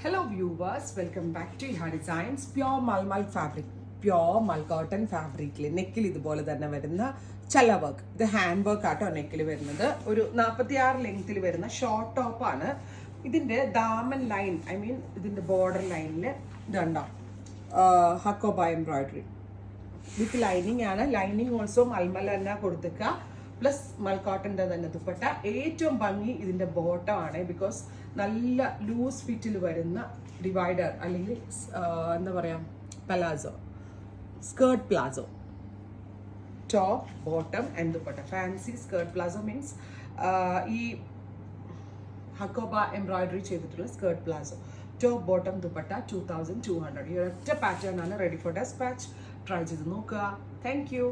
Hello viewers, welcome back to Iha Designs. Pure Malmal fabric, pure mal cotton fabric. നെക്കിൽ ഇതുപോലെ തന്നെ വരുന്ന ചല വർക്ക്. ഇത് ഹാൻഡ് വർക്ക് ആട്ടോ നെക്കിൽ വരുന്നത്. ഒരു 46 ലെങ്ത്തിൽ വരുന്ന ഷോർട്ട് ടോപ്പ് ആണ്. ഇതിന്റെ ദാമൻ ലൈൻ, ഐ മീൻ ഇതിന്റെ ബോർഡർ ലൈനിൽ ഇതുണ്ടോ ഹക്കോബ എംബ്രോയിഡറി വിത്ത് ലൈനിങ് ആണ്. ലൈനിങ് ഓൾസോ മൽമൽ തന്നെ കൊടുത്തേക്കുക. പ്ലസ് മൽക്കോട്ടൻ്റെ തന്നെ ദുപ്പട്ട. ഏറ്റവും ഭംഗി ഇതിന്റെ ബോട്ടം ആണ്. ബിക്കോസ് നല്ല ലൂസ് ഫിറ്റിൽ വരുന്ന ഡിവൈഡർ അല്ലെങ്കിൽ എന്താ പറയാ palazzo, skirt palazzo, top bottom and dupatta. Fancy skirt palazzo means ഈ ഹക്കോബ എംബ്രോയിഡറി ചെയ്തിട്ടുള്ള skirt palazzo. Top bottom dupatta 2200. ഈ ഒരൊറ്റ പാറ്റേൺ ആണ്. Ready for dispatch. ട്രൈ ചെയ്ത് നോക്കുക. Thank you.